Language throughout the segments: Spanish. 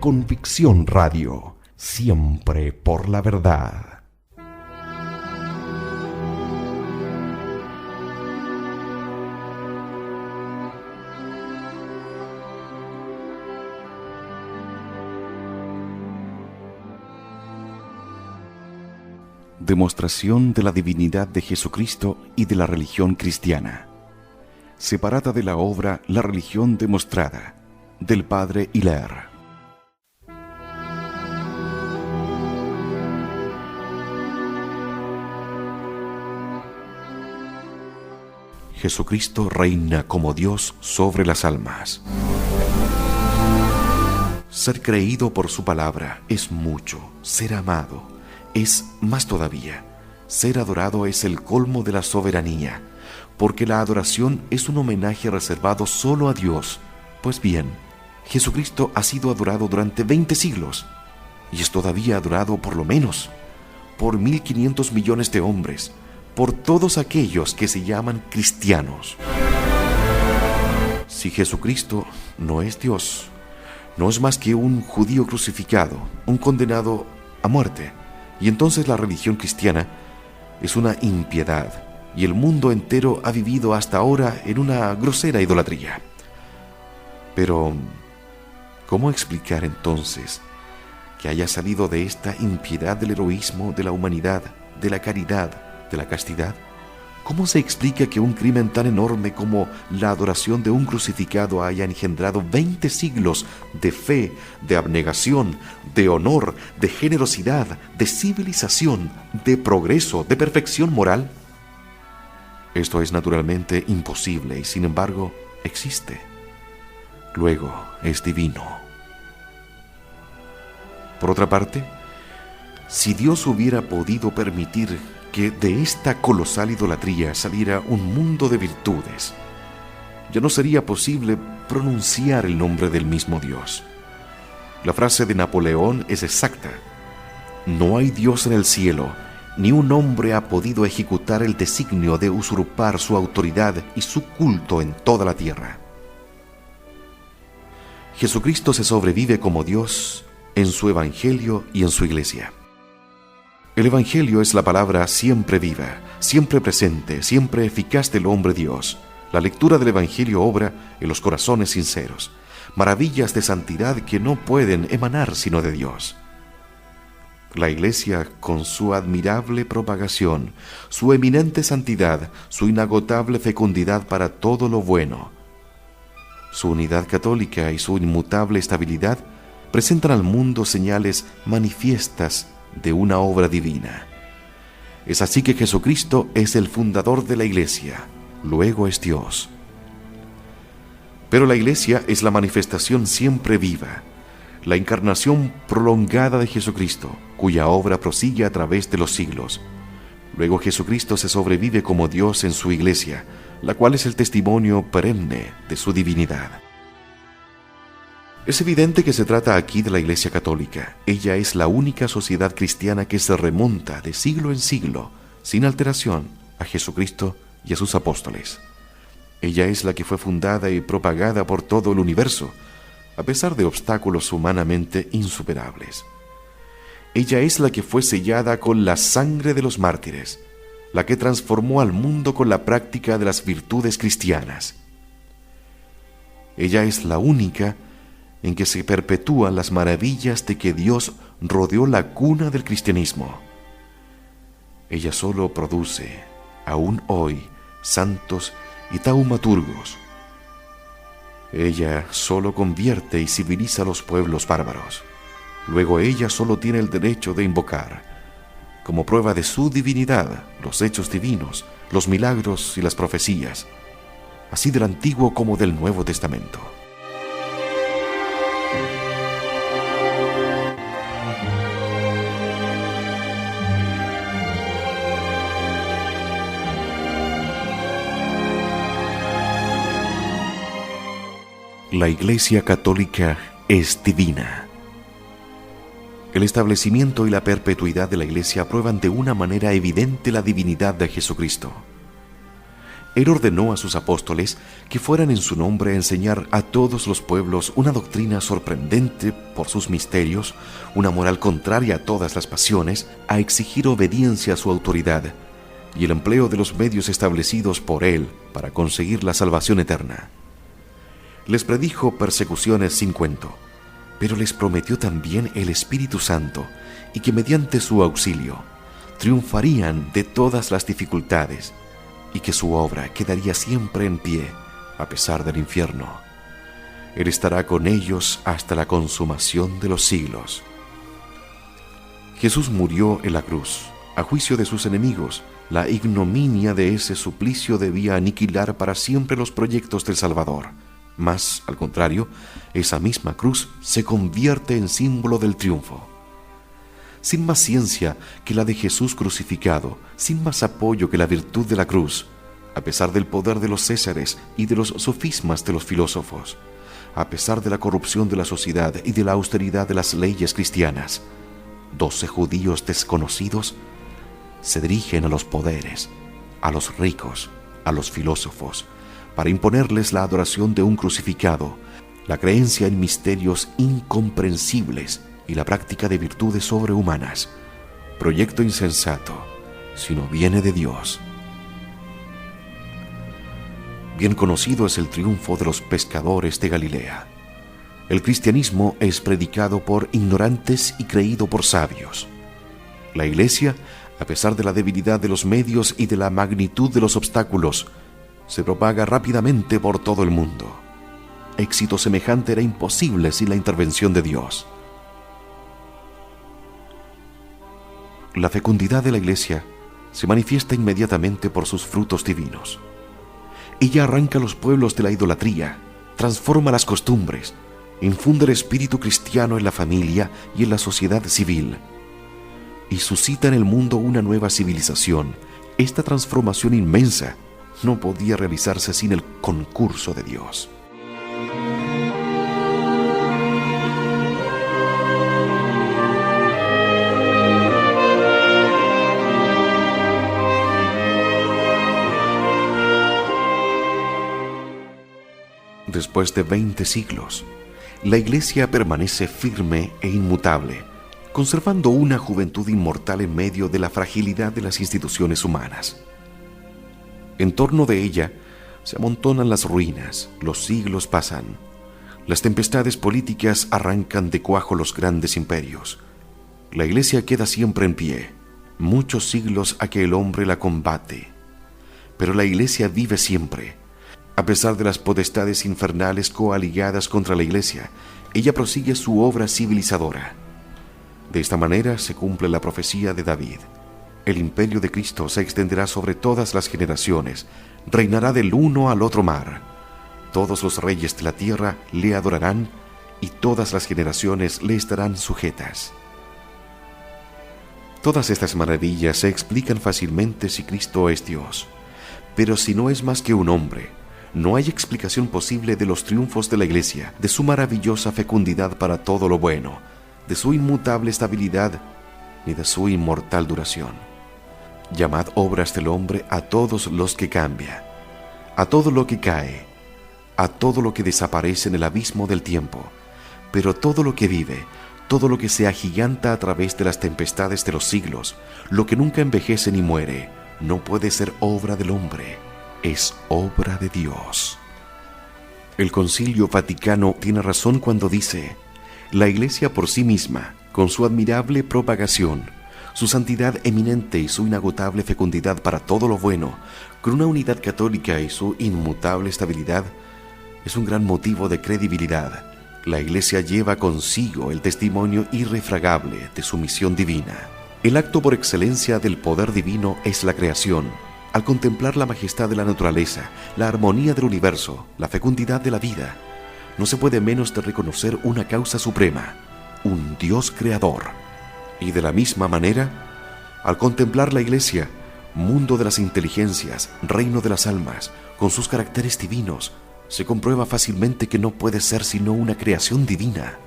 Convicción Radio, siempre por la verdad. Demostración de la divinidad de Jesucristo y de la religión cristiana. Separada de la obra La religión demostrada, del padre Hilaire. Jesucristo reina como Dios sobre las almas. Ser creído por su palabra es mucho, ser amado es más todavía. Ser adorado es el colmo de la soberanía, porque la adoración es un homenaje reservado solo a Dios. Pues bien, Jesucristo ha sido adorado durante 20 siglos, y es todavía adorado por lo menos por 1.500 millones de hombres, por todos aquellos que se llaman cristianos. Si Jesucristo no es Dios, no es más que un judío crucificado, un condenado a muerte, y entonces la religión cristiana es una impiedad, y el mundo entero ha vivido hasta ahora en una grosera idolatría. Pero, ¿cómo explicar entonces que haya salido de esta impiedad del heroísmo, de la humanidad, de la caridad, de la castidad? ¿Cómo se explica que un crimen tan enorme como la adoración de un crucificado haya engendrado 20 siglos de fe, de abnegación, de honor, de generosidad, de civilización, de progreso, de perfección moral? Esto es naturalmente imposible y sin embargo existe. Luego es divino. Por otra parte, si Dios hubiera podido permitir que de esta colosal idolatría saliera un mundo de virtudes, ya no sería posible pronunciar el nombre del mismo Dios. La frase de Napoleón es exacta: no hay Dios en el cielo, ni un hombre ha podido ejecutar el designio de usurpar su autoridad y su culto en toda la tierra. Jesucristo se sobrevive como Dios en su Evangelio y en su Iglesia. El Evangelio es la palabra siempre viva, siempre presente, siempre eficaz del hombre Dios. La lectura del Evangelio obra en los corazones sinceros, maravillas de santidad que no pueden emanar sino de Dios. La Iglesia, con su admirable propagación, su eminente santidad, su inagotable fecundidad para todo lo bueno, su unidad católica y su inmutable estabilidad, presentan al mundo señales manifiestas de una obra divina. Es así que Jesucristo es el fundador de la Iglesia, luego es Dios. Pero la Iglesia es la manifestación siempre viva, la encarnación prolongada de Jesucristo, cuya obra prosigue a través de los siglos. Luego Jesucristo se sobrevive como Dios en su Iglesia, la cual es el testimonio perenne de su divinidad. Es evidente que se trata aquí de la Iglesia Católica. Ella es la única sociedad cristiana que se remonta de siglo en siglo, sin alteración, a Jesucristo y a sus apóstoles. Ella es la que fue fundada y propagada por todo el universo, a pesar de obstáculos humanamente insuperables. Ella es la que fue sellada con la sangre de los mártires, la que transformó al mundo con la práctica de las virtudes cristianas. Ella es la única en que se perpetúan las maravillas de que Dios rodeó la cuna del cristianismo. Ella solo produce, aún hoy, santos y taumaturgos. Ella solo convierte y civiliza a los pueblos bárbaros. Luego ella solo tiene el derecho de invocar, como prueba de su divinidad, los hechos divinos, los milagros y las profecías, así del Antiguo como del Nuevo Testamento. La Iglesia Católica es divina. El establecimiento y la perpetuidad de la Iglesia prueban de una manera evidente la divinidad de Jesucristo. Él ordenó a sus apóstoles que fueran en su nombre a enseñar a todos los pueblos una doctrina sorprendente por sus misterios, una moral contraria a todas las pasiones, a exigir obediencia a su autoridad y el empleo de los medios establecidos por Él para conseguir la salvación eterna. Les predijo persecuciones sin cuento, pero les prometió también el Espíritu Santo y que mediante su auxilio triunfarían de todas las dificultades y que su obra quedaría siempre en pie a pesar del infierno. Él estará con ellos hasta la consumación de los siglos. Jesús murió en la cruz, a juicio de sus enemigos. La ignominia de ese suplicio debía aniquilar para siempre los proyectos del Salvador. Mas, al contrario, esa misma cruz se convierte en símbolo del triunfo. Sin más ciencia que la de Jesús crucificado, sin más apoyo que la virtud de la cruz, a pesar del poder de los césares y de los sofismas de los filósofos, a pesar de la corrupción de la sociedad y de la austeridad de las leyes cristianas, 12 judíos desconocidos se dirigen a los poderes, a los ricos, a los filósofos, para imponerles la adoración de un crucificado, la creencia en misterios incomprensibles y la práctica de virtudes sobrehumanas. Proyecto insensato, si no viene de Dios. Bien conocido es el triunfo de los pescadores de Galilea. El cristianismo es predicado por ignorantes y creído por sabios. La Iglesia, a pesar de la debilidad de los medios y de la magnitud de los obstáculos, se propaga rápidamente por todo el mundo. Éxito semejante era imposible sin la intervención de Dios. La fecundidad de la Iglesia se manifiesta inmediatamente por sus frutos divinos. Ella arranca a los pueblos de la idolatría, transforma las costumbres, infunde el espíritu cristiano en la familia y en la sociedad civil, y suscita en el mundo una nueva civilización. Esta transformación inmensa no podía realizarse sin el concurso de Dios. Después de 20 siglos, la Iglesia permanece firme e inmutable, conservando una juventud inmortal en medio de la fragilidad de las instituciones humanas. En torno de ella se amontonan las ruinas, los siglos pasan, las tempestades políticas arrancan de cuajo los grandes imperios. La Iglesia queda siempre en pie, muchos siglos a que el hombre la combate, pero la Iglesia vive siempre. A pesar de las potestades infernales coaligadas contra la Iglesia, ella prosigue su obra civilizadora. De esta manera se cumple la profecía de David. El imperio de Cristo se extenderá sobre todas las generaciones, reinará del uno al otro mar. Todos los reyes de la tierra le adorarán y todas las generaciones le estarán sujetas. Todas estas maravillas se explican fácilmente si Cristo es Dios. Pero si no es más que un hombre, no hay explicación posible de los triunfos de la Iglesia, de su maravillosa fecundidad para todo lo bueno, de su inmutable estabilidad, ni de su inmortal duración. Llamad obras del hombre a todos los que cambia, a todo lo que cae, a todo lo que desaparece en el abismo del tiempo, pero todo lo que vive, todo lo que se agiganta a través de las tempestades de los siglos, lo que nunca envejece ni muere, no puede ser obra del hombre, es obra de Dios. El Concilio Vaticano tiene razón cuando dice: la Iglesia por sí misma, con su admirable propagación, su santidad eminente y su inagotable fecundidad para todo lo bueno, con una unidad católica y su inmutable estabilidad, es un gran motivo de credibilidad. La Iglesia lleva consigo el testimonio irrefragable de su misión divina. El acto por excelencia del poder divino es la creación. Al contemplar la majestad de la naturaleza, la armonía del universo, la fecundidad de la vida, no se puede menos de reconocer una causa suprema, un Dios creador. Y de la misma manera, al contemplar la Iglesia, mundo de las inteligencias, reino de las almas, con sus caracteres divinos, se comprueba fácilmente que no puede ser sino una creación divina.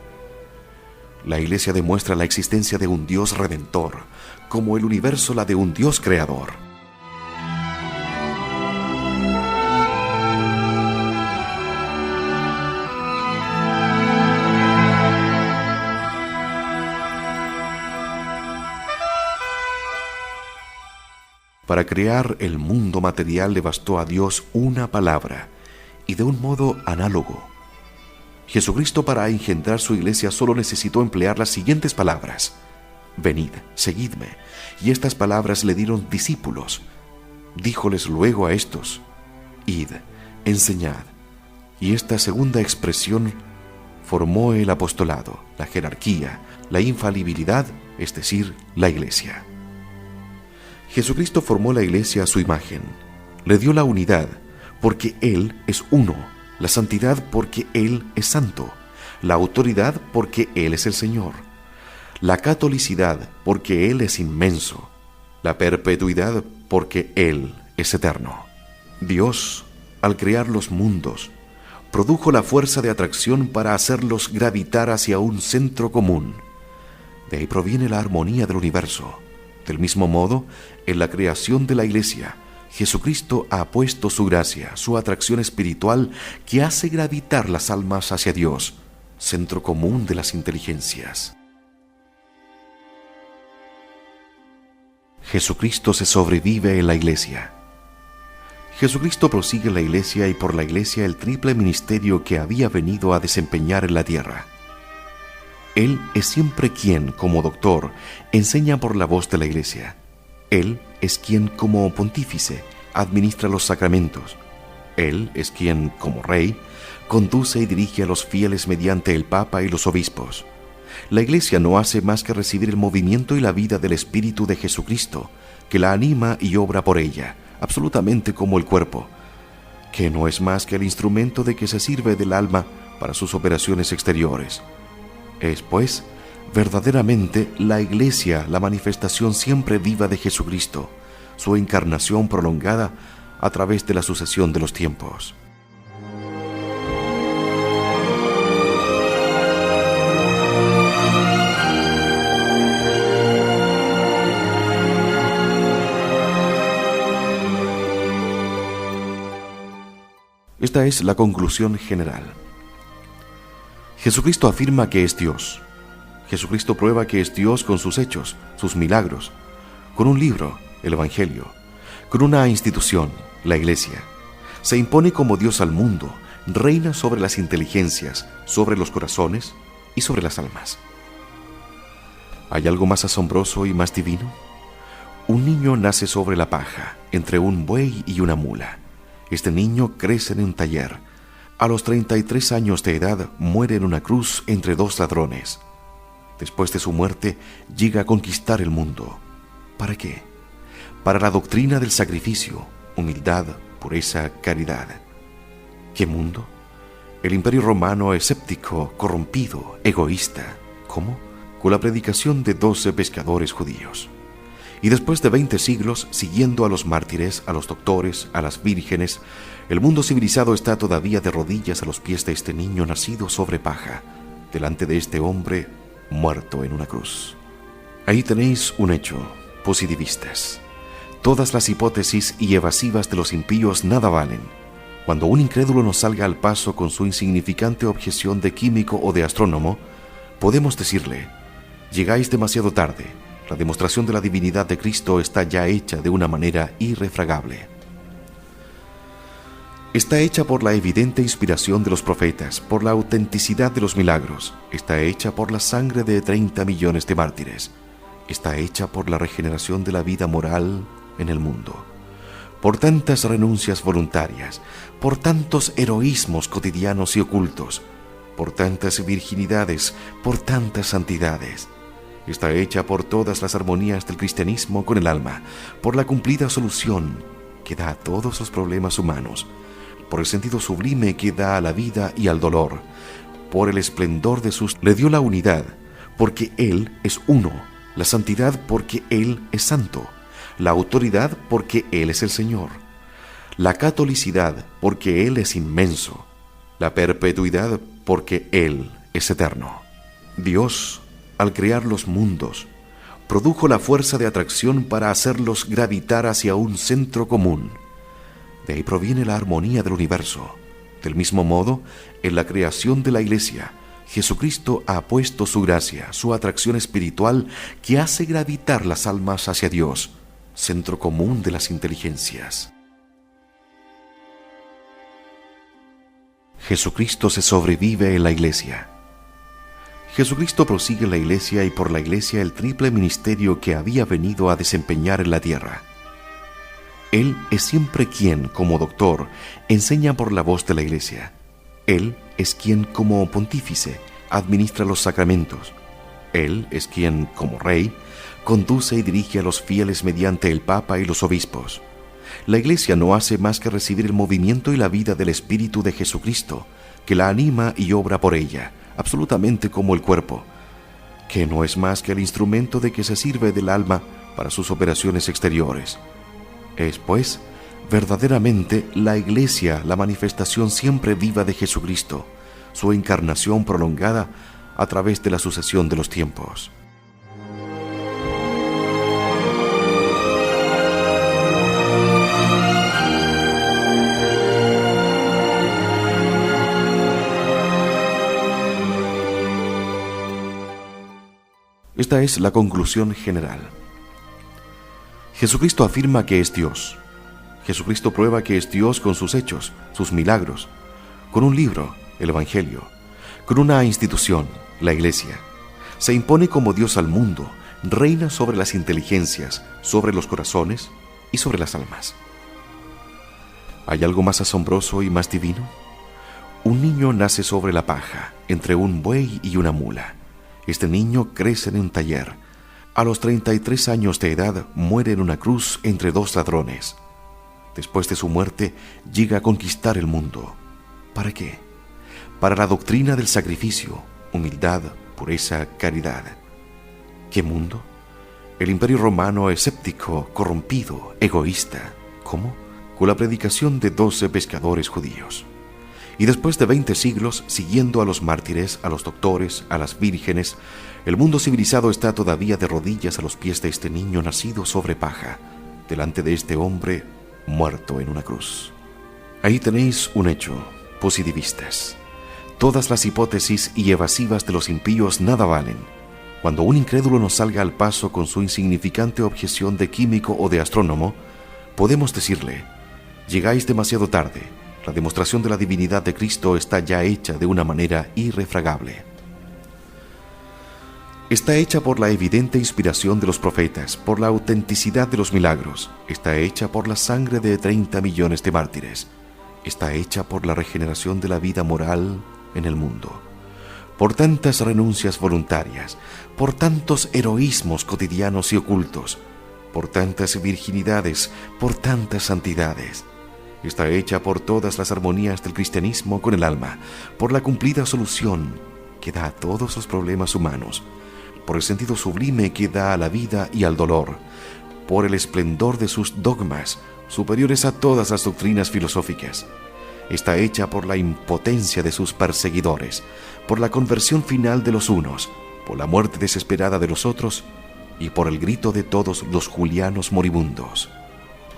La Iglesia demuestra la existencia de un Dios redentor, como el universo la de un Dios creador. Para crear el mundo material le bastó a Dios una palabra, y de un modo análogo. Jesucristo, para engendrar su iglesia, solo necesitó emplear las siguientes palabras: venid, seguidme. Y estas palabras le dieron discípulos. Díjoles luego a estos: id, enseñad. Y esta segunda expresión formó el apostolado, la jerarquía, la infalibilidad, es decir, la iglesia. Jesucristo formó la iglesia a su imagen. Le dio la unidad, porque Él es uno; la santidad, porque Él es santo; la autoridad, porque Él es el Señor; la catolicidad, porque Él es inmenso; la perpetuidad, porque Él es eterno. Dios, al crear los mundos, produjo la fuerza de atracción para hacerlos gravitar hacia un centro común. De ahí proviene la armonía del universo. Del mismo modo, en la creación de la iglesia, Jesucristo ha puesto su gracia, su atracción espiritual que hace gravitar las almas hacia Dios, centro común de las inteligencias. Jesucristo se sobrevive en la iglesia. Jesucristo prosigue la iglesia y por la iglesia el triple ministerio que había venido a desempeñar en la tierra. Él es siempre quien, como doctor, enseña por la voz de la iglesia. Él es quien, como pontífice, administra los sacramentos. Él es quien, como rey, conduce y dirige a los fieles mediante el Papa y los obispos. La iglesia no hace más que recibir el movimiento y la vida del Espíritu de Jesucristo, que la anima y obra por ella, absolutamente como el cuerpo, que no es más que el instrumento de que se sirve del alma para sus operaciones exteriores. Es, pues, verdaderamente la iglesia la manifestación siempre viva de Jesucristo, su encarnación prolongada a través de la sucesión de los tiempos. Esta es la conclusión general. Jesucristo afirma que es Dios. Jesucristo prueba que es Dios con sus hechos, sus milagros, con un libro, el Evangelio, con una institución, la Iglesia. Se impone como Dios al mundo, reina sobre las inteligencias, sobre los corazones y sobre las almas. ¿Hay algo más asombroso y más divino? Un niño nace sobre la paja, entre un buey y una mula. Este niño crece en un taller. A los 33 años de edad muere en una cruz entre dos ladrones. Después de su muerte llega a conquistar el mundo. ¿Para qué? Para la doctrina del sacrificio, humildad, pureza, caridad. ¿Qué mundo? El Imperio Romano escéptico, corrompido, egoísta. ¿Cómo? Con la predicación de 12 pescadores judíos. Y después de 20 siglos, siguiendo a los mártires, a los doctores, a las vírgenes, el mundo civilizado está todavía de rodillas a los pies de este niño nacido sobre paja, delante de este hombre muerto en una cruz. Ahí tenéis un hecho, positivistas. Todas las hipótesis y evasivas de los impíos nada valen. Cuando un incrédulo nos salga al paso con su insignificante objeción de químico o de astrónomo, podemos decirle: llegáis demasiado tarde. La demostración de la divinidad de Cristo está ya hecha de una manera irrefragable. Está hecha por la evidente inspiración de los profetas, por la autenticidad de los milagros. Está hecha por la sangre de 30 millones de mártires. Está hecha por la regeneración de la vida moral en el mundo. Por tantas renuncias voluntarias, por tantos heroísmos cotidianos y ocultos, por tantas virginidades, por tantas santidades. Está hecha por todas las armonías del cristianismo con el alma, por la cumplida solución que da a todos los problemas humanos, por el sentido sublime que da a la vida y al dolor, por el esplendor de sus... Le dio la unidad, porque Él es uno, la santidad porque Él es santo, la autoridad porque Él es el Señor, la catolicidad porque Él es inmenso, la perpetuidad porque Él es eterno. Dios, al crear los mundos, produjo la fuerza de atracción para hacerlos gravitar hacia un centro común. De ahí proviene la armonía del universo. Del mismo modo, en la creación de la Iglesia, Jesucristo ha puesto su gracia, su atracción espiritual que hace gravitar las almas hacia Dios, centro común de las inteligencias. Jesucristo se sobrevive en la Iglesia. Jesucristo prosigue la Iglesia y por la Iglesia el triple ministerio que había venido a desempeñar en la tierra. Él es siempre quien, como doctor, enseña por la voz de la Iglesia. Él es quien, como pontífice, administra los sacramentos. Él es quien, como rey, conduce y dirige a los fieles mediante el Papa y los obispos. La Iglesia no hace más que recibir el movimiento y la vida del Espíritu de Jesucristo, que la anima y obra por ella, absolutamente como el cuerpo, que no es más que el instrumento de que se sirve del alma para sus operaciones exteriores. Es, pues, verdaderamente la Iglesia la manifestación siempre viva de Jesucristo, su encarnación prolongada a través de la sucesión de los tiempos. Esta es la conclusión general. Jesucristo afirma que es Dios. Jesucristo prueba que es Dios con sus hechos, sus milagros, con un libro, el Evangelio, con una institución, la Iglesia. Se impone como Dios al mundo, reina sobre las inteligencias, sobre los corazones y sobre las almas. ¿Hay algo más asombroso y más divino? Un niño nace sobre la paja, entre un buey y una mula. Este niño crece en un taller. A los 33 años de edad muere en una cruz entre dos ladrones. Después de su muerte llega a conquistar el mundo. ¿Para qué? Para la doctrina del sacrificio, humildad, pureza, caridad. ¿Qué mundo? El Imperio Romano escéptico, corrompido, egoísta. ¿Cómo? Con la predicación de 12 pescadores judíos. Y después de 20 siglos, siguiendo a los mártires, a los doctores, a las vírgenes, el mundo civilizado está todavía de rodillas a los pies de este niño nacido sobre paja, delante de este hombre muerto en una cruz. Ahí tenéis un hecho, positivistas. Todas las hipótesis y evasivas de los impíos nada valen. Cuando un incrédulo nos salga al paso con su insignificante objeción de químico o de astrónomo, podemos decirle: llegáis demasiado tarde. La demostración de la divinidad de Cristo está ya hecha de una manera irrefragable. Está hecha por la evidente inspiración de los profetas, por la autenticidad de los milagros. Está hecha por la sangre de 30 millones de mártires. Está hecha por la regeneración de la vida moral en el mundo. Por tantas renuncias voluntarias, por tantos heroísmos cotidianos y ocultos, por tantas virginidades, por tantas santidades. Está hecha por todas las armonías del cristianismo con el alma, por la cumplida solución que da a todos los problemas humanos, por el sentido sublime que da a la vida y al dolor, por el esplendor de sus dogmas, superiores a todas las doctrinas filosóficas. Está hecha por la impotencia de sus perseguidores, por la conversión final de los unos, por la muerte desesperada de los otros y por el grito de todos los julianos moribundos: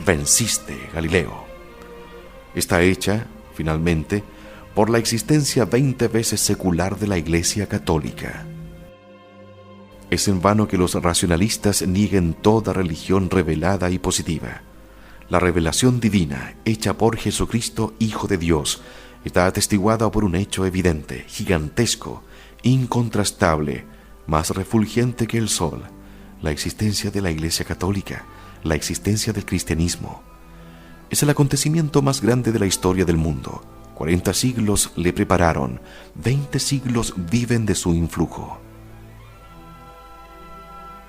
«¡Venciste, Galileo!». Está hecha, finalmente, por la existencia 20 veces secular de la Iglesia Católica. Es en vano que los racionalistas nieguen toda religión revelada y positiva. La revelación divina, hecha por Jesucristo, Hijo de Dios, está atestiguada por un hecho evidente, gigantesco, incontrastable, más refulgente que el sol: la existencia de la Iglesia Católica, la existencia del cristianismo. Es el acontecimiento más grande de la historia del mundo. 40 siglos le prepararon, 20 siglos viven de su influjo.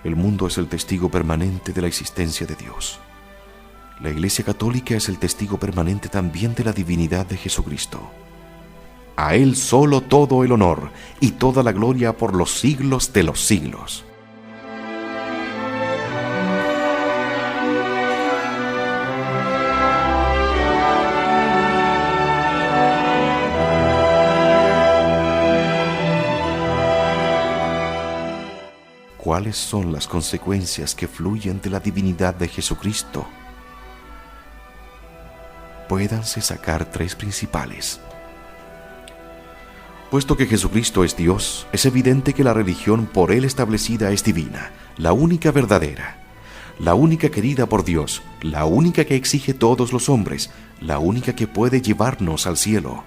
El mundo es el testigo permanente de la existencia de Dios. La Iglesia Católica es el testigo permanente también de la divinidad de Jesucristo. A Él solo todo el honor y toda la gloria por los siglos de los siglos. ¿Cuáles son las consecuencias que fluyen de la divinidad de Jesucristo? Puédanse sacar 3 principales. Puesto que Jesucristo es Dios, es evidente que la religión por Él establecida es divina, la única verdadera. la única querida por Dios, la única que exige todos los hombres, la única que puede llevarnos al cielo.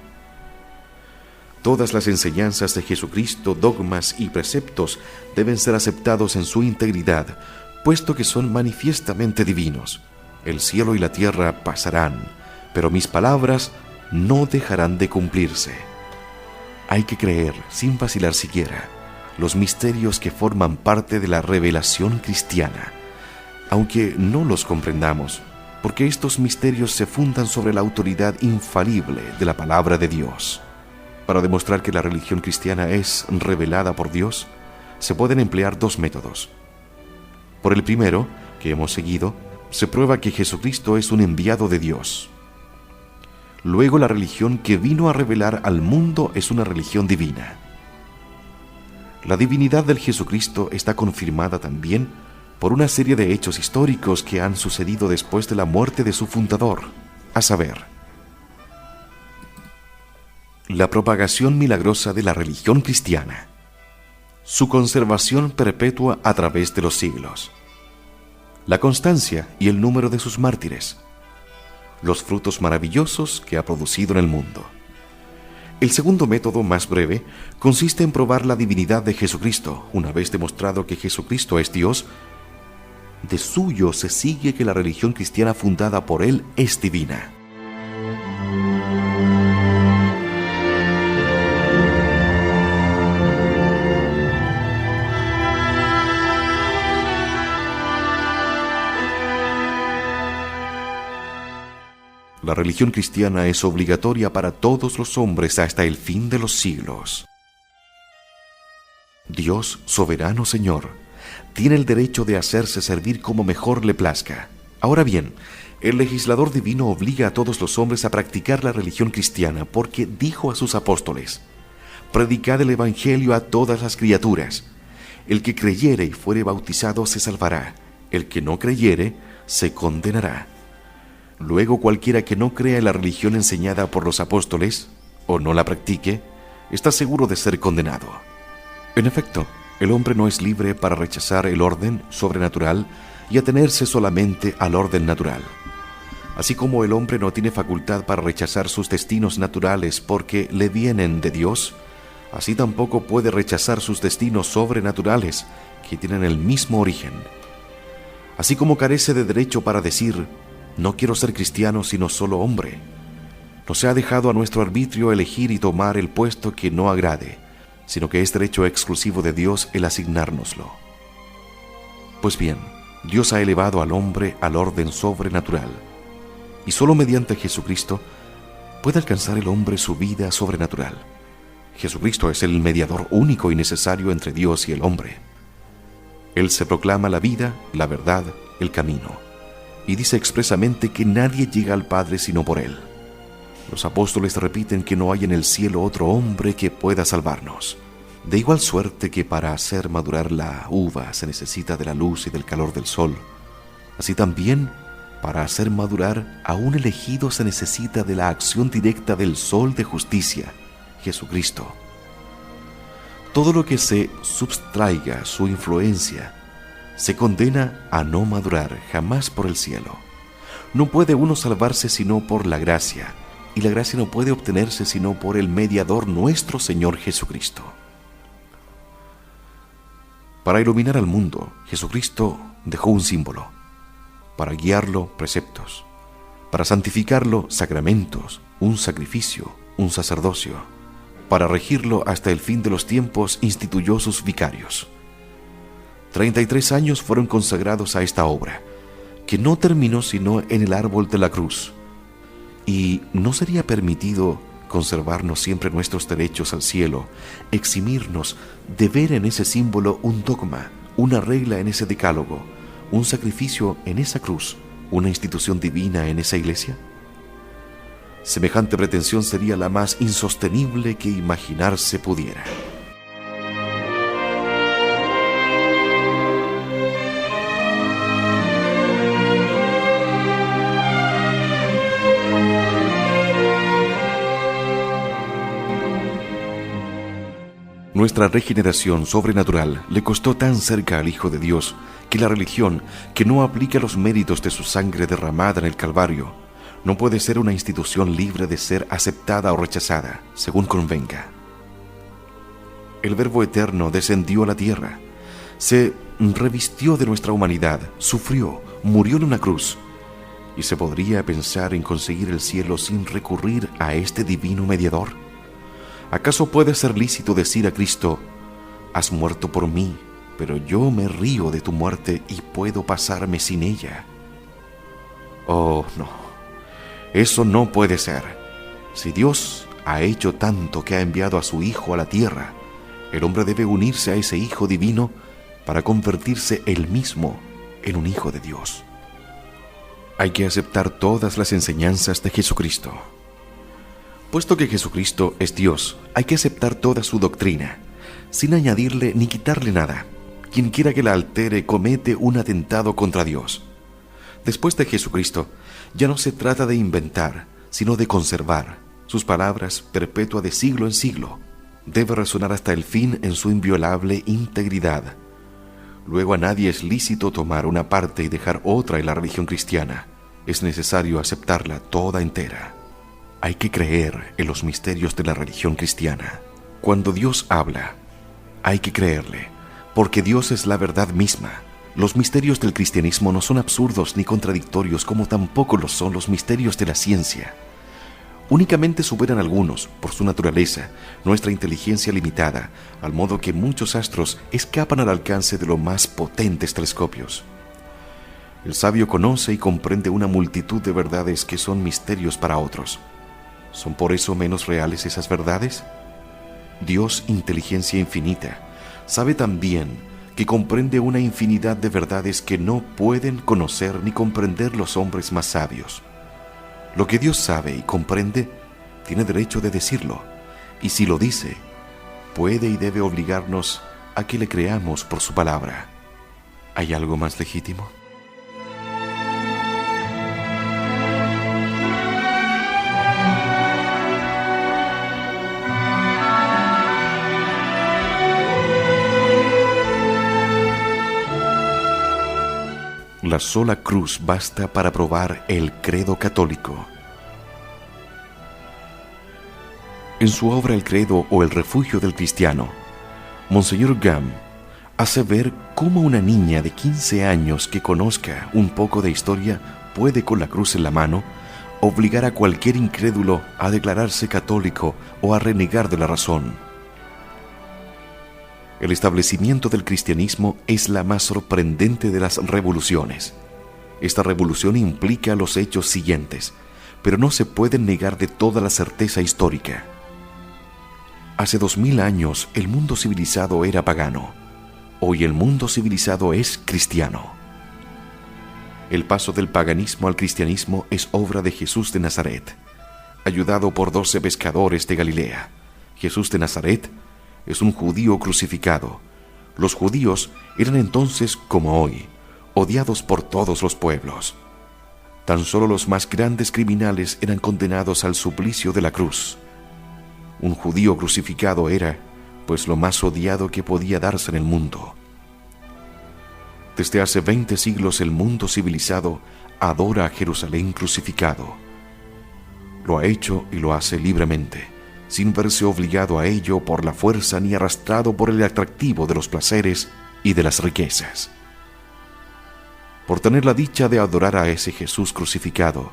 Todas las enseñanzas de Jesucristo, dogmas y preceptos deben ser aceptados en su integridad, puesto que son manifiestamente divinos. El cielo y la tierra pasarán, pero mis palabras no dejarán de cumplirse. Hay que creer, sin vacilar siquiera, los misterios que forman parte de la revelación cristiana, aunque no los comprendamos, porque estos misterios se fundan sobre la autoridad infalible de la palabra de Dios. Para demostrar que la religión cristiana es revelada por Dios, se pueden emplear dos métodos. Por el primero, que hemos seguido, se prueba que Jesucristo es un enviado de Dios. Luego, la religión que vino a revelar al mundo es una religión divina. La divinidad del Jesucristo está confirmada también por una serie de hechos históricos que han sucedido después de la muerte de su fundador, a saber, la propagación milagrosa de la religión cristiana, su conservación perpetua a través de los siglos, la constancia y el número de sus mártires, los frutos maravillosos que ha producido en el mundo. El segundo método, más breve, consiste en probar la divinidad de Jesucristo. Una vez demostrado que Jesucristo es Dios, de suyo se sigue que la religión cristiana fundada por Él es divina. La religión cristiana es obligatoria para todos los hombres hasta el fin de los siglos. Dios, soberano Señor, tiene el derecho de hacerse servir como mejor le plazca. Ahora bien, el legislador divino obliga a todos los hombres a practicar la religión cristiana porque dijo a sus apóstoles: predicad el evangelio a todas las criaturas. El que creyere y fuere bautizado se salvará. El que no creyere se condenará. Luego, cualquiera que no crea en la religión enseñada por los apóstoles, o no la practique, está seguro de ser condenado. En efecto, el hombre no es libre para rechazar el orden sobrenatural y atenerse solamente al orden natural. Así como el hombre no tiene facultad para rechazar sus destinos naturales porque le vienen de Dios, así tampoco puede rechazar sus destinos sobrenaturales que tienen el mismo origen. Así como carece de derecho para decir: no quiero ser cristiano sino solo hombre. No se ha dejado a nuestro arbitrio elegir y tomar el puesto que no agrade, sino que es derecho exclusivo de Dios el asignárnoslo. Pues bien, Dios ha elevado al hombre al orden sobrenatural, y solo mediante Jesucristo puede alcanzar el hombre su vida sobrenatural. Jesucristo es el mediador único y necesario entre Dios y el hombre. Él se proclama la vida, la verdad, el camino, y dice expresamente que nadie llega al Padre sino por Él. Los apóstoles repiten que no hay en el cielo otro hombre que pueda salvarnos. De igual suerte que para hacer madurar la uva se necesita de la luz y del calor del sol, así también para hacer madurar a un elegido se necesita de la acción directa del sol de justicia, Jesucristo. Todo lo que se subtraiga su influencia se condena a no madurar jamás por el cielo. No puede uno salvarse sino por la gracia, y la gracia no puede obtenerse sino por el mediador nuestro Señor Jesucristo. Para iluminar al mundo, Jesucristo dejó un símbolo. Para guiarlo, preceptos. Para santificarlo, sacramentos, un sacrificio, un sacerdocio. Para regirlo hasta el fin de los tiempos, instituyó sus vicarios. 33 años fueron consagrados a esta obra, que no terminó sino en el árbol de la cruz. Y no sería permitido conservarnos siempre nuestros derechos al cielo, eximirnos de ver en ese símbolo un dogma, una regla en ese decálogo, un sacrificio en esa cruz, una institución divina en esa iglesia. Semejante pretensión sería la más insostenible que imaginarse pudiera. Nuestra regeneración sobrenatural le costó tan cerca al Hijo de Dios que la religión que no aplica los méritos de su sangre derramada en el Calvario no puede ser una institución libre de ser aceptada o rechazada, según convenga. El Verbo Eterno descendió a la tierra, se revistió de nuestra humanidad, sufrió, murió en una cruz, y se podría pensar en conseguir el cielo sin recurrir a este divino mediador. ¿Acaso puede ser lícito decir a Cristo: has muerto por mí, pero yo me río de tu muerte y puedo pasarme sin ella? Oh, no, eso no puede ser. Si Dios ha hecho tanto que ha enviado a su Hijo a la tierra, el hombre debe unirse a ese Hijo divino para convertirse él mismo en un hijo de Dios. Hay que aceptar todas las enseñanzas de Jesucristo. Puesto que Jesucristo es Dios, hay que aceptar toda su doctrina, sin añadirle ni quitarle nada. Quien quiera que la altere comete un atentado contra Dios. Después de Jesucristo, ya no se trata de inventar, sino de conservar. Sus palabras, perpetua de siglo en siglo, debe resonar hasta el fin en su inviolable integridad. Luego a nadie es lícito tomar una parte y dejar otra en la religión cristiana. Es necesario aceptarla toda entera. Hay que creer en los misterios de la religión cristiana. Cuando Dios habla, hay que creerle, porque Dios es la verdad misma. Los misterios del cristianismo no son absurdos ni contradictorios, como tampoco lo son los misterios de la ciencia. Únicamente superan algunos, por su naturaleza, nuestra inteligencia limitada, al modo que muchos astros escapan al alcance de los más potentes telescopios. El sabio conoce y comprende una multitud de verdades que son misterios para otros. ¿Son por eso menos reales esas verdades? Dios, inteligencia infinita, sabe también que comprende una infinidad de verdades que no pueden conocer ni comprender los hombres más sabios. Lo que Dios sabe y comprende, tiene derecho de decirlo, y si lo dice, puede y debe obligarnos a que le creamos por su palabra. ¿Hay algo más legítimo? La sola cruz basta para probar el credo católico. En su obra El credo o el refugio del cristiano, Monseñor Gam hace ver cómo una niña de 15 años que conozca un poco de historia puede, con la cruz en la mano, obligar a cualquier incrédulo a declararse católico o a renegar de la razón. El establecimiento del cristianismo es la más sorprendente de las revoluciones. Esta revolución implica los hechos siguientes, pero no se pueden negar de toda la certeza histórica. Hace 2000 años el mundo civilizado era pagano. Hoy el mundo civilizado es cristiano. El paso del paganismo al cristianismo es obra de Jesús de Nazaret, ayudado por 12 pescadores de Galilea. Jesús de Nazaret es un judío crucificado. Los judíos eran entonces, como hoy, odiados por todos los pueblos. Tan solo los más grandes criminales eran condenados al suplicio de la cruz. Un judío crucificado era, pues, lo más odiado que podía darse en el mundo. Desde hace 20 siglos el mundo civilizado adora a Jerusalén crucificado. Lo ha hecho y lo hace libremente, sin verse obligado a ello por la fuerza ni arrastrado por el atractivo de los placeres y de las riquezas. Por tener la dicha de adorar a ese Jesús crucificado,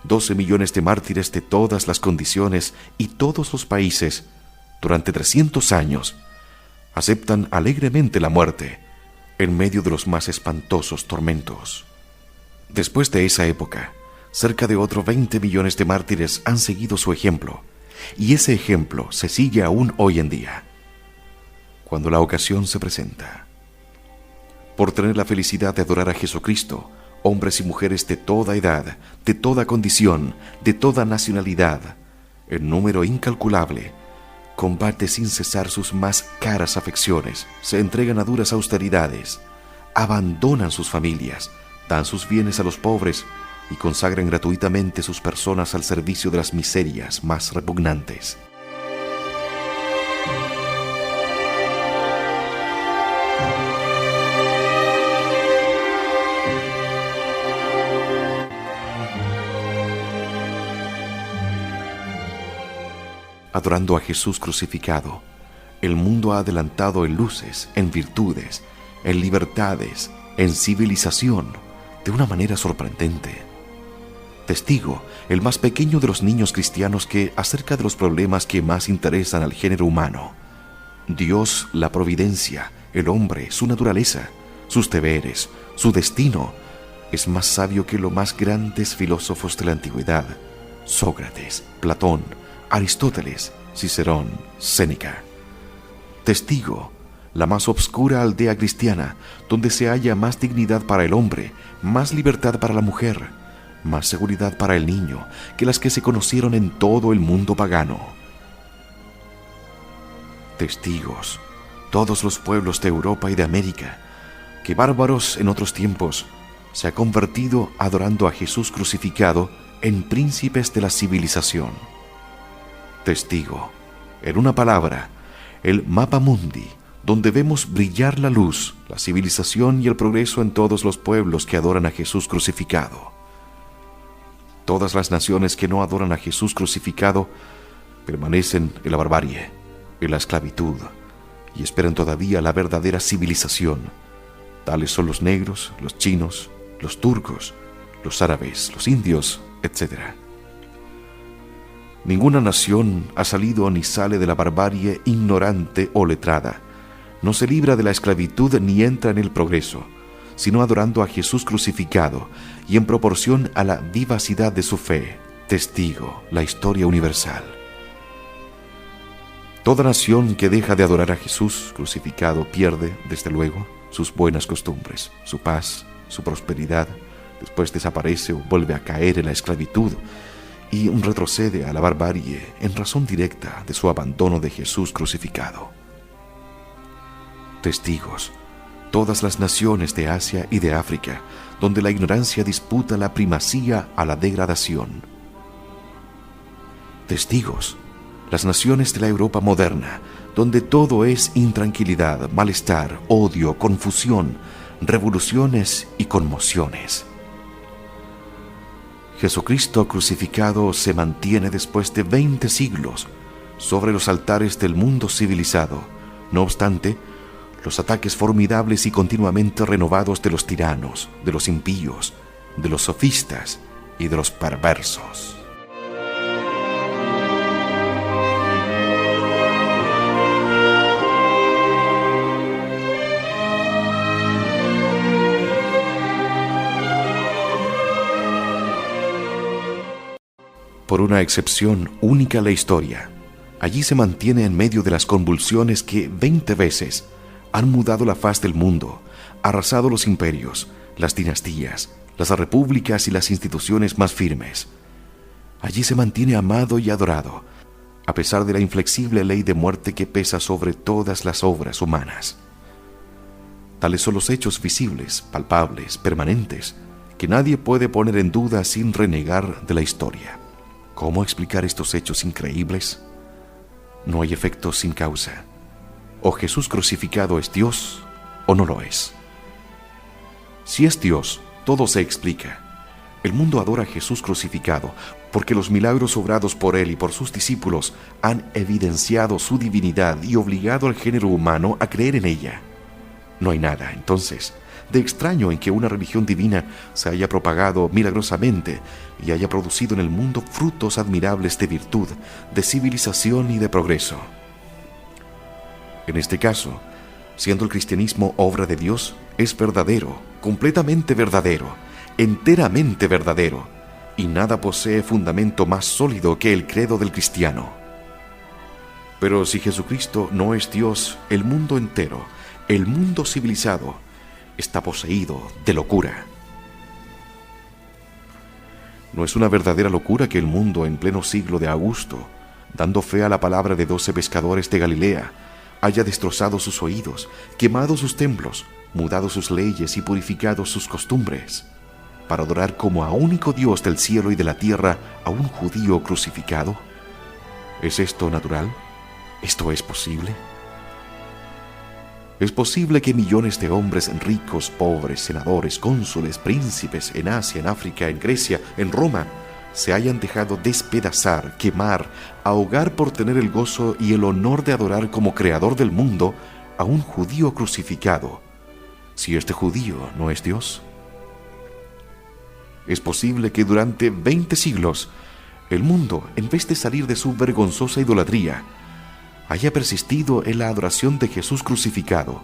12 millones de mártires de todas las condiciones y todos los países, durante 300 años, aceptan alegremente la muerte en medio de los más espantosos tormentos. Después de esa época, cerca de otros 20 millones de mártires han seguido su ejemplo, y ese ejemplo se sigue aún hoy en día, cuando la ocasión se presenta. Por tener la felicidad de adorar a Jesucristo, hombres y mujeres de toda edad, de toda condición, de toda nacionalidad, en número incalculable, combate sin cesar sus más caras afecciones, se entregan a duras austeridades, abandonan sus familias, dan sus bienes a los pobres y consagran gratuitamente sus personas al servicio de las miserias más repugnantes. adorando a Jesús crucificado, el mundo ha adelantado en luces, en virtudes, en libertades, en civilización, de una manera sorprendente. Testigo, el más pequeño de los niños cristianos que acerca de los problemas que más interesan al género humano. Dios, la providencia, el hombre, su naturaleza, sus deberes, su destino, es más sabio que los más grandes filósofos de la antigüedad: Sócrates, Platón, Aristóteles, Cicerón, Séneca. Testigo, la más obscura aldea cristiana, donde se halla más dignidad para el hombre, más libertad para la mujer, más seguridad para el niño que las que se conocieron en todo el mundo pagano. Testigos, todos los pueblos de Europa y de América, que bárbaros en otros tiempos, se ha convertido adorando a Jesús crucificado en príncipes de la civilización. Testigo, en una palabra, el mapa mundi, donde vemos brillar la luz, la civilización y el progreso en todos los pueblos que adoran a Jesús crucificado. Todas las naciones que no adoran a Jesús crucificado permanecen en la barbarie, en la esclavitud, y esperan todavía la verdadera civilización. Tales son los negros, los chinos, los turcos, los árabes, los indios, etc. Ninguna nación ha salido ni sale de la barbarie ignorante o letrada. No se libra de la esclavitud ni entra en el progreso, sino adorando a Jesús crucificado y en proporción a la vivacidad de su fe. Testigo, la historia universal. Toda nación que deja de adorar a Jesús crucificado pierde, desde luego, sus buenas costumbres, su paz, su prosperidad, después desaparece o vuelve a caer en la esclavitud y retrocede a la barbarie en razón directa de su abandono de Jesús crucificado. Testigos, todas las naciones de Asia y de África, donde la ignorancia disputa la primacía a la degradación. Testigos, las naciones de la Europa moderna, donde todo es intranquilidad, malestar, odio, confusión, revoluciones y conmociones. Jesucristo crucificado se mantiene después de 20 siglos sobre los altares del mundo civilizado. No obstante, los ataques formidables y continuamente renovados de los tiranos, de los impíos, de los sofistas y de los perversos. Por una excepción única en la historia, allí se mantiene en medio de las convulsiones que 20 veces han mudado la faz del mundo, arrasado los imperios, las dinastías, las repúblicas y las instituciones más firmes. Allí se mantiene amado y adorado, a pesar de la inflexible ley de muerte que pesa sobre todas las obras humanas. Tales son los hechos visibles, palpables, permanentes, que nadie puede poner en duda sin renegar de la historia. ¿Cómo explicar estos hechos increíbles? No hay efecto sin causa. O Jesús crucificado es Dios o no lo es. Si es Dios, todo se explica. El mundo adora a Jesús crucificado porque los milagros obrados por Él y por sus discípulos han evidenciado su divinidad y obligado al género humano a creer en ella. No hay nada, entonces, de extraño en que una religión divina se haya propagado milagrosamente y haya producido en el mundo frutos admirables de virtud, de civilización y de progreso. En este caso, siendo el cristianismo obra de Dios, es verdadero, completamente verdadero, enteramente verdadero, y nada posee fundamento más sólido que el credo del cristiano. Pero si Jesucristo no es Dios, el mundo entero, el mundo civilizado, está poseído de locura. No es una verdadera locura que el mundo en pleno siglo de Augusto, dando fe a la palabra de 12 pescadores de Galilea, haya destrozado sus oídos, quemado sus templos, mudado sus leyes y purificado sus costumbres, para adorar como a único Dios del cielo y de la tierra a un judío crucificado. ¿Es esto natural? ¿Esto es posible? Es posible que millones de hombres ricos, pobres, senadores, cónsules, príncipes en Asia, en África, en Grecia, en Roma, se hayan dejado despedazar, quemar, ahogar por tener el gozo y el honor de adorar como creador del mundo a un judío crucificado, si este judío no es Dios? Es posible que durante 20 siglos el mundo, en vez de salir de su vergonzosa idolatría, haya persistido en la adoración de Jesús crucificado,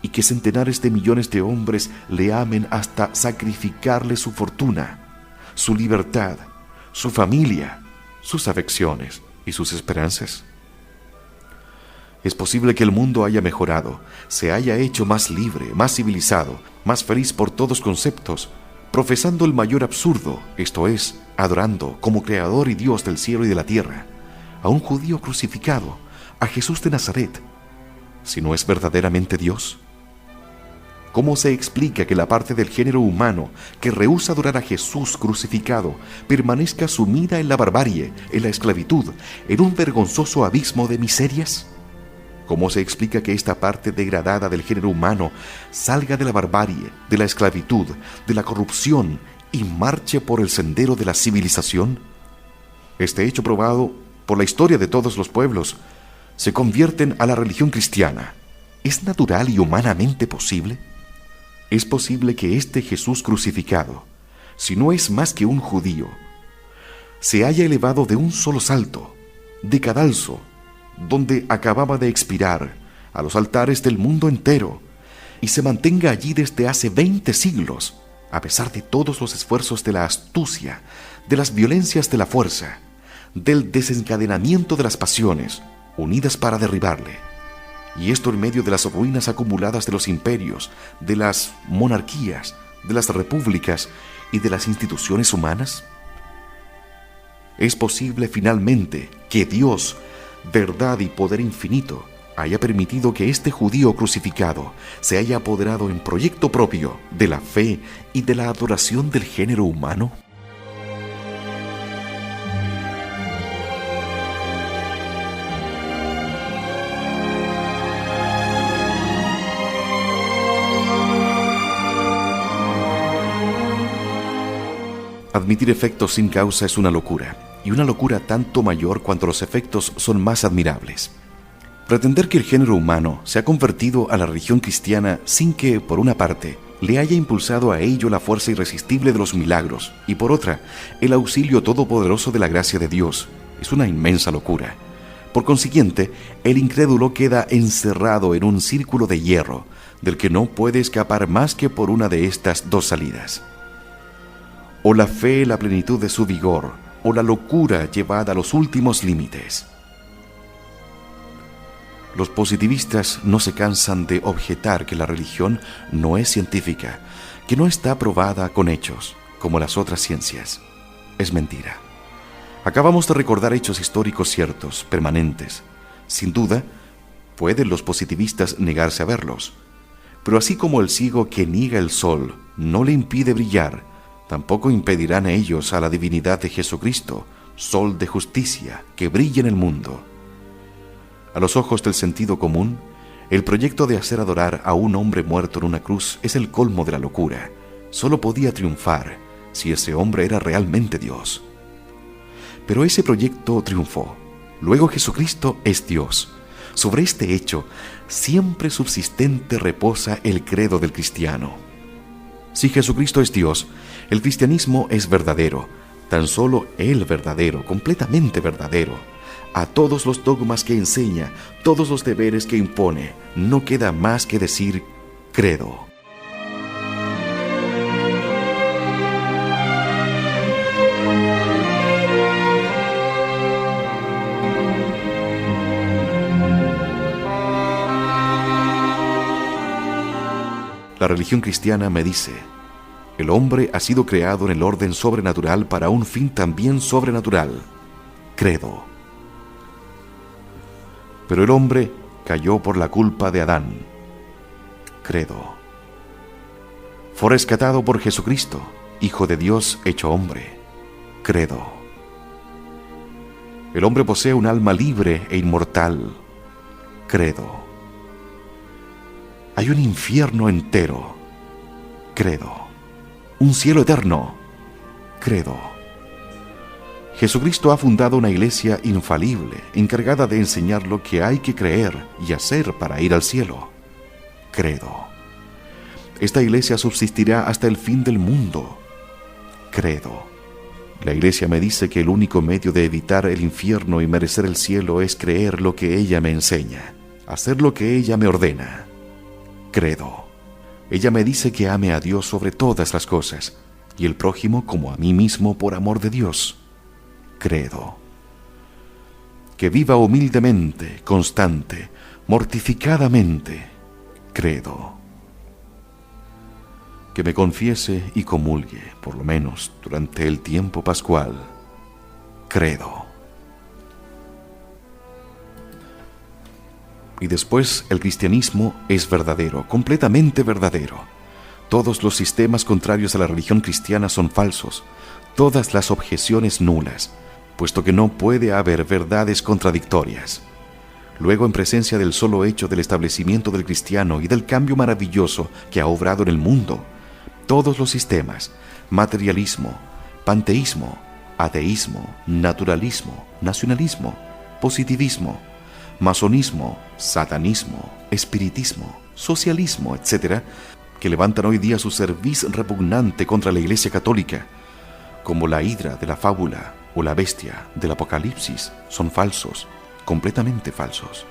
y que centenares de millones de hombres le amen hasta sacrificarle su fortuna, su libertad, su familia, sus afecciones y sus esperanzas. Es posible que el mundo haya mejorado, se haya hecho más libre, más civilizado, más feliz por todos conceptos, profesando el mayor absurdo, esto es, adorando como Creador y Dios del cielo y de la tierra, a un judío crucificado, a Jesús de Nazaret, si no es verdaderamente Dios. ¿Cómo se explica que la parte del género humano que rehúsa adorar a Jesús crucificado permanezca sumida en la barbarie, en la esclavitud, en un vergonzoso abismo de miserias? ¿Cómo se explica que esta parte degradada del género humano salga de la barbarie, de la esclavitud, de la corrupción y marche por el sendero de la civilización? Este hecho probado por la historia de todos los pueblos se convierten a la religión cristiana. ¿Es natural y humanamente posible? Es posible que este Jesús crucificado, si no es más que un judío, se haya elevado de un solo salto, de cadalso, donde acababa de expirar, a los altares del mundo entero, y se mantenga allí desde hace 20 siglos, a pesar de todos los esfuerzos de la astucia, de las violencias de la fuerza, del desencadenamiento de las pasiones, unidas para derribarle. Y esto en medio de las ruinas acumuladas de los imperios, de las monarquías, de las repúblicas y de las instituciones humanas. ¿Es posible finalmente que Dios, verdad y poder infinito, haya permitido que este judío crucificado se haya apoderado en proyecto propio de la fe y de la adoración del género humano? Admitir efectos sin causa es una locura, y una locura tanto mayor cuanto los efectos son más admirables. Pretender que el género humano se ha convertido a la religión cristiana sin que, por una parte, le haya impulsado a ello la fuerza irresistible de los milagros, y por otra, el auxilio todopoderoso de la gracia de Dios, es una inmensa locura. Por consiguiente, el incrédulo queda encerrado en un círculo de hierro, del que no puede escapar más que por una de estas dos salidas. O la fe en la plenitud de su vigor, o la locura llevada a los últimos límites. Los positivistas no se cansan de objetar que la religión no es científica, que no está probada con hechos, como las otras ciencias. Es mentira. Acabamos de recordar hechos históricos ciertos, permanentes. Sin duda, pueden los positivistas negarse a verlos. Pero así como el ciego que niega el sol no le impide brillar, tampoco impedirán a ellos a la divinidad de Jesucristo, sol de justicia, que brilla en el mundo. A los ojos del sentido común, el proyecto de hacer adorar a un hombre muerto en una cruz es el colmo de la locura. Solo podía triunfar si ese hombre era realmente Dios. Pero ese proyecto triunfó. Luego Jesucristo es Dios. Sobre este hecho, siempre subsistente reposa el credo del cristiano. Si Jesucristo es Dios, el cristianismo es verdadero, tan solo el verdadero, completamente verdadero. A todos los dogmas que enseña, todos los deberes que impone, no queda más que decir credo. La religión cristiana me dice: el hombre ha sido creado en el orden sobrenatural para un fin también sobrenatural. Credo. Pero el hombre cayó por la culpa de Adán. Credo. Fue rescatado por Jesucristo, Hijo de Dios hecho hombre. Credo. El hombre posee un alma libre e inmortal. Credo. Hay un infierno entero. Credo. Un cielo eterno. Credo. Jesucristo ha fundado una iglesia infalible, encargada de enseñar lo que hay que creer y hacer para ir al cielo. Credo. Esta iglesia subsistirá hasta el fin del mundo. Credo. La iglesia me dice que el único medio de evitar el infierno y merecer el cielo es creer lo que ella me enseña, hacer lo que ella me ordena. Credo. Ella me dice que ame a Dios sobre todas las cosas y el prójimo como a mí mismo por amor de Dios. Credo. Que viva humildemente, constante, mortificadamente. Credo. Que me confiese y comulgue, por lo menos durante el tiempo pascual. Credo. Y después el cristianismo es verdadero, completamente verdadero. Todos los sistemas contrarios a la religión cristiana son falsos, todas las objeciones nulas, puesto que no puede haber verdades contradictorias. Luego, en presencia del solo hecho del establecimiento del cristiano y del cambio maravilloso que ha obrado en el mundo, todos los sistemas, materialismo, panteísmo, ateísmo, naturalismo, nacionalismo, positivismo, masonismo, satanismo, espiritismo, socialismo, etc., que levantan hoy día su cerviz repugnante contra la Iglesia católica, como la hidra de la fábula o la bestia del Apocalipsis, son falsos, completamente falsos.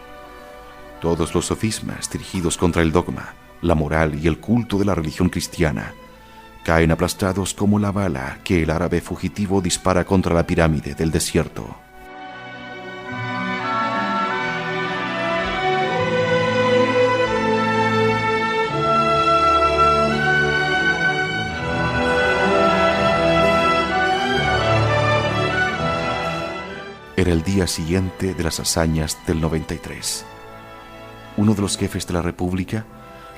Todos los sofismas dirigidos contra el dogma, la moral y el culto de la religión cristiana caen aplastados como la bala que el árabe fugitivo dispara contra la pirámide del desierto. Era el día siguiente de las hazañas del 93. Uno de los jefes de la República,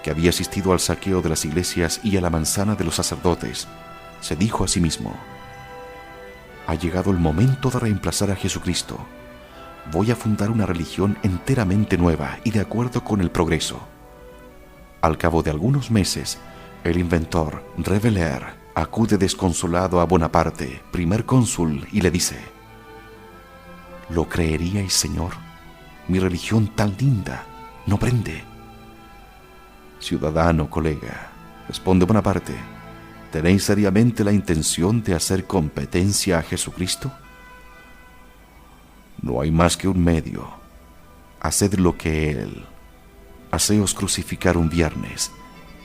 que había asistido al saqueo de las iglesias y a la manzana de los sacerdotes, se dijo a sí mismo: ha llegado el momento de reemplazar a Jesucristo. Voy a fundar una religión enteramente nueva y de acuerdo con el progreso. Al cabo de algunos meses, el inventor Reveler acude desconsolado a Bonaparte, primer cónsul, y le dice: ¿lo creeríais, señor? Mi religión tan linda no prende. Ciudadano, colega, responde Bonaparte, ¿tenéis seriamente la intención de hacer competencia a Jesucristo? No hay más que un medio. Haced lo que Él. Haceos crucificar un viernes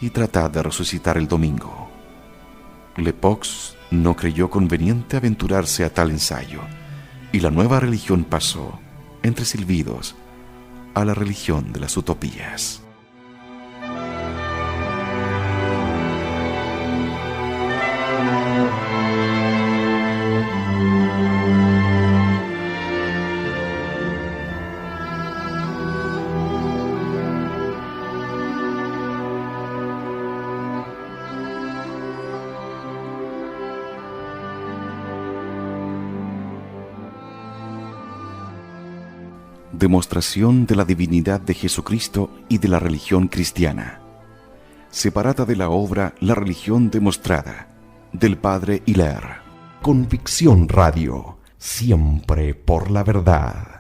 y tratad de resucitar el domingo. Lepox no creyó conveniente aventurarse a tal ensayo, y la nueva religión pasó, entre silbidos, a la religión de las utopías. Demostración de la divinidad de Jesucristo y de la religión cristiana. Separada de la obra La religión demostrada, del padre Hilaire. Convicción Radio, siempre por la verdad.